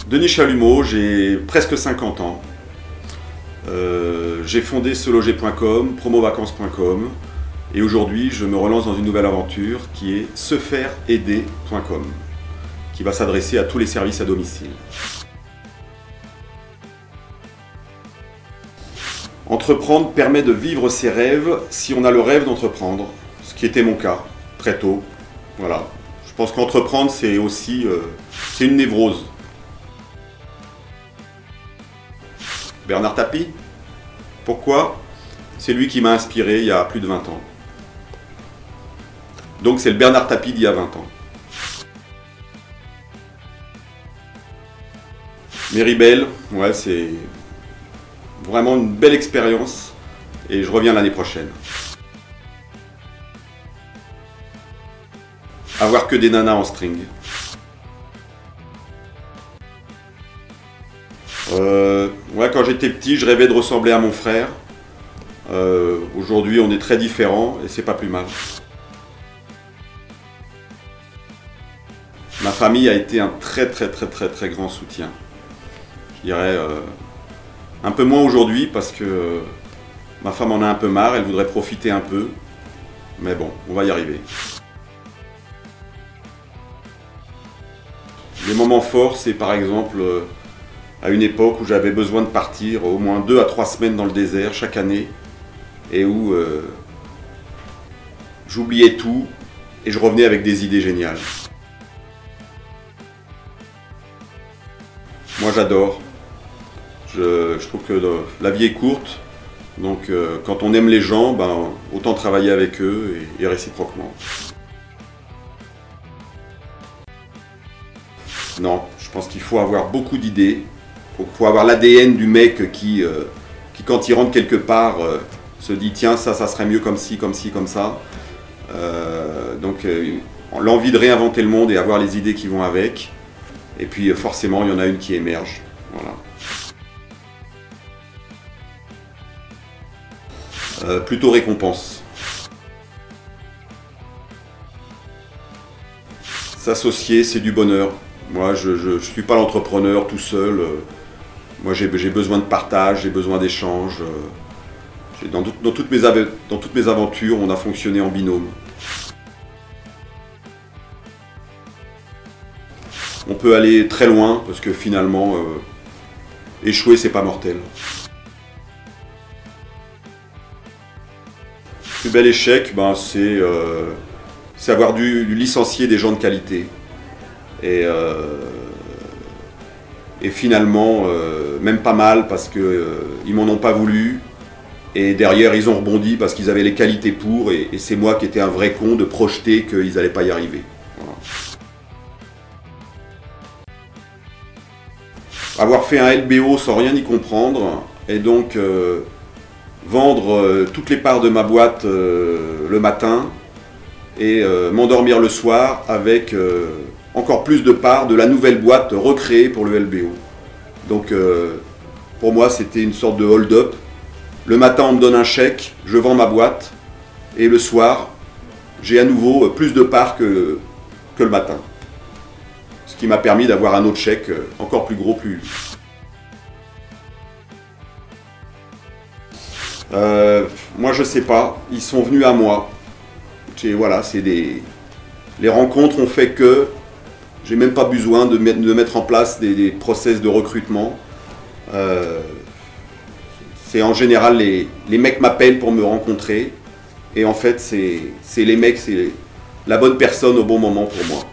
Denis Chalumeau, j'ai presque 50 ans. J'ai fondé seloger.com, promovacances.com et aujourd'hui je me relance dans une nouvelle aventure qui est sefaireaider.com qui va s'adresser à tous les services à domicile. Entreprendre permet de vivre ses rêves si on a le rêve d'entreprendre, ce qui était mon cas très tôt. Voilà. Je pense qu'entreprendre c'est aussi c'est une névrose. Bernard Tapie. Pourquoi? C'est lui qui m'a inspiré il y a plus de 20 ans. Donc c'est le Bernard Tapie d'il y a 20 ans. Méribel, ouais, c'est vraiment une belle expérience et je reviens l'année prochaine. Avoir que des nanas en string. Ouais, quand j'étais petit, je rêvais de ressembler à mon frère. Aujourd'hui, on est très différents et c'est pas plus mal. Ma famille a été un très grand soutien. Je dirais un peu moins aujourd'hui parce que ma femme en a un peu marre, elle voudrait profiter un peu. Mais bon, on va y arriver. Les moments forts, c'est par exemple à une époque où j'avais besoin de partir au moins 2 à 3 semaines dans le désert chaque année et où j'oubliais tout et je revenais avec des idées géniales. Moi j'adore. Je trouve que la vie est courte, donc quand on aime les gens, ben, autant travailler avec eux et réciproquement. Non, je pense qu'il faut avoir beaucoup d'idées. Il faut avoir l'ADN du mec qui quand il rentre quelque part, se dit tiens, ça serait mieux comme ci, comme ci, comme ça. Donc l'envie de réinventer le monde et avoir les idées qui vont avec. Et puis forcément, il y en a une qui émerge. Voilà. Plutôt récompense. S'associer, c'est du bonheur. Moi, je ne suis pas l'entrepreneur tout seul. Moi, j'ai besoin de partage, j'ai besoin d'échange. Dans toutes mes aventures, on a fonctionné en binôme. On peut aller très loin parce que finalement, échouer, c'est pas mortel. Le plus bel échec, ben, c'est avoir dû licencier des gens de qualité. Et finalement, même pas mal parce qu'ils m'en ont pas voulu. Et derrière, ils ont rebondi parce qu'ils avaient les qualités pour. Et c'est moi qui étais un vrai con de projeter qu'ils n'allaient pas y arriver. Voilà. Avoir fait un LBO sans rien y comprendre. Et donc, vendre toutes les parts de ma boîte le matin. Et m'endormir le soir avec encore plus de parts de la nouvelle boîte recréée pour le LBO. Donc pour moi c'était une sorte de hold-up. Le matin on me donne un chèque, je vends ma boîte et le soir j'ai à nouveau plus de parts que le matin. Ce qui m'a permis d'avoir un autre chèque encore plus gros, plus... moi je sais pas, ils sont venus à moi. Voilà, c'est les rencontres ont fait que j'ai même pas besoin de mettre en place des process de recrutement. C'est en général les mecs m'appellent pour me rencontrer et en fait c'est les mecs, c'est la bonne personne au bon moment pour moi.